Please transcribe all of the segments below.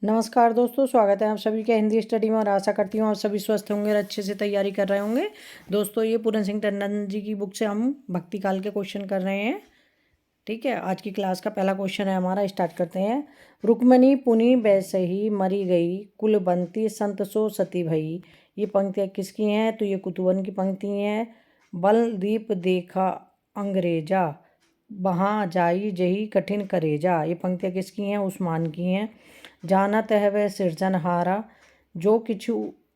नमस्कार दोस्तों, स्वागत है आप सभी का हिंदी स्टडी में और आशा करती हूँ आप सभी स्वस्थ होंगे और अच्छे से तैयारी कर रहे होंगे। दोस्तों, ये पूरन सिंह टंडन जी की बुक से हम भक्ति काल के क्वेश्चन कर रहे हैं। ठीक है, आज की क्लास का पहला क्वेश्चन है हमारा, स्टार्ट करते हैं। रुक्मणी पुनि बैसही मरी गई, कुलबंती संत सो सती भई। ये पंक्तियाँ किसकी हैं? तो ये कुतुबन की पंक्ति हैं। बलदीप देखा अंग्रेजा, वहाँ जाई जही कठिन करेजा। ये पंक्तियाँ किसकी हैं? उस्मान की हैं। जानत है वह सिरजनहारा, जो किछु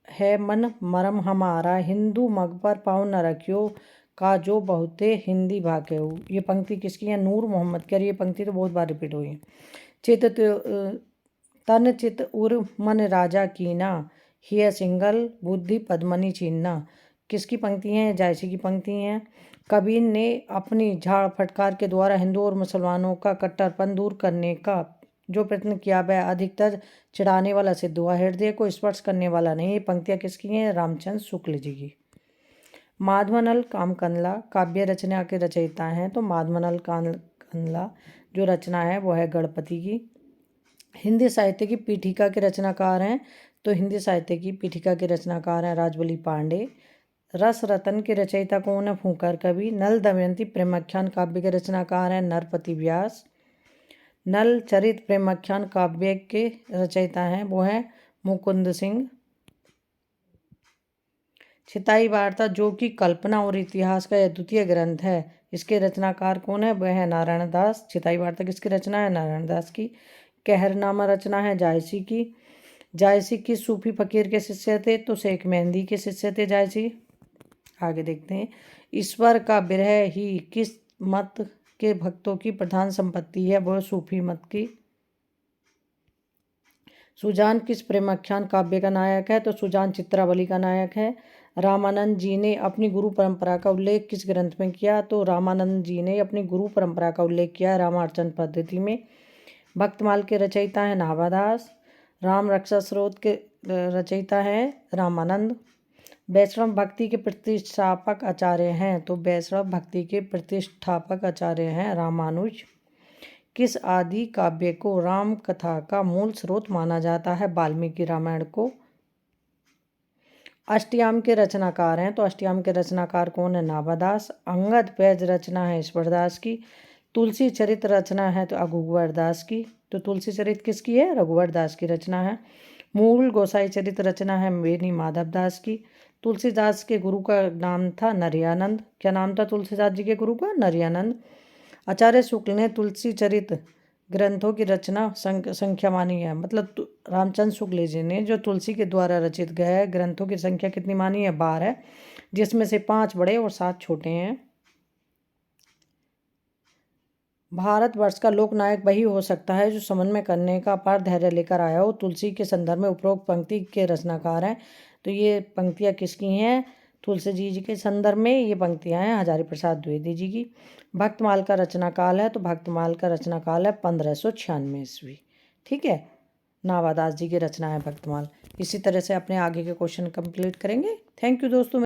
है मन मरम हमारा। हिंदू मग पर पाँव न रखियो, का जो बहुते हिंदी भाग्यो। ये पंक्ति किसकी है? नूर मोहम्मद की। ये पंक्ति तो बहुत बार रिपीट हुई है। चित तन चित उर मन राजा कीना, हिय सिंगल बुद्धि पद्मनि चीना। किसकी पंक्ति हैं? जायसी की पंक्ति हैं। कबीर ने अपनी झाड़ फटकार के द्वारा हिंदुओं और मुसलमानों का कट्टरपन दूर करने का जो प्रयत्न किया वह अधिकतर चिढ़ाने वाला सिद्ध हुआ, हृदय को स्पर्श करने वाला नहीं। ये पंक्तियाँ किसकी हैं? रामचंद्र शुक्ल जी की। माधवनल कामकनला काव्य रचना के रचयिता हैं, तो माधवनल कामकनला जो रचना है वो है गणपति की। हिंदी साहित्य की पीठिका के रचनाकार हैं, तो हिंदी साहित्य की पीठिका के रचनाकार हैं राजबली पांडे। रस रतन के रचयिता कौन है? फूंकर कवि। नल दमयंती प्रेमाख्यान काव्य के रचनाकार हैं नरपति व्यास। नल चरित प्रेमाख्यान काव्य के रचयिता हैं वो हैं मुकुंद सिंह। छिताई वार्ता जो कि कल्पना और इतिहास का द्वितीय ग्रंथ है, इसके रचनाकार कौन है? वह है नारायण दास। छिताई वार्ता किसकी रचना है? नारायण दास की। कहरनामा रचना है जायसी की। जायसी किस सूफी फकीर के शिष्य थे? तो शेख मेहंदी के शिष्य थे जायसी। आगे देखते हैं। ईश्वर का विरह ही किस मत के भक्तों की प्रधान संपत्ति है? वह सूफी मत की। सुजान किस प्रेमाख्यान काव्य का नायक है? तो सुजान चित्रावली का नायक है। रामानंद जी ने अपनी गुरु परंपरा का उल्लेख किस ग्रंथ में किया? तो रामानंद जी ने अपनी गुरु परंपरा का उल्लेख किया रामार्चन पद्धति में। भक्तमाल के रचयिता हैं नाभादास। राम रक्षा स्रोत के रचयिता हैं रामानंद। वैष्णव भक्ति के प्रतिष्ठापक आचार्य हैं, तो वैष्णव भक्ति के प्रतिष्ठापक आचार्य हैं रामानुज। किस आदि काव्य को राम कथा का मूल स्रोत माना जाता है? वाल्मीकि रामायण को। अष्टयाम के रचनाकार हैं, तो अष्टयाम के रचनाकार कौन है? नाभादास। अंगद पैज रचना है ईश्वरदास की। तुलसी चरित रचना है तो रघुवर दास की। तो तुलसी चरित किसकी है? रघुवर दास की रचना है। मूल गोसाई चरित रचना है बेनी माधव दास की। तुलसीदास के गुरु का नाम था नरियानंद। क्या नाम था तुलसीदास जी के गुरु का? नरियानंद। आचार्य शुक्ल ने तुलसी चरित ग्रंथों की रचना संख्या मानी है, मतलब रामचंद्र शुक्ल जी ने जो तुलसी के द्वारा रचित गए ग्रंथों की संख्या कितनी मानी है? 12, जिसमें से 5 बड़े और 7 छोटे हैं। भारतवर्ष का लोकनायक वही हो सकता है जो समन्वय करने का अपार धैर्य लेकर आया हो। तुलसी के संदर्भ में उपरोक्त पंक्ति के रचनाकार हैं, तो ये पंक्तियाँ किसकी हैं? तुलसी जी के संदर्भ में ये पंक्तियाँ हैं हजारी प्रसाद द्विवेदी जी की। भक्तमाल का रचनाकाल है, तो भक्तमाल का रचनाकाल है 1596 ईस्वी। ठीक है, नाभादास जी की रचना है भक्तमाल। इसी तरह से अपने आगे के क्वेश्चन कंप्लीट करेंगे। थैंक यू दोस्तों।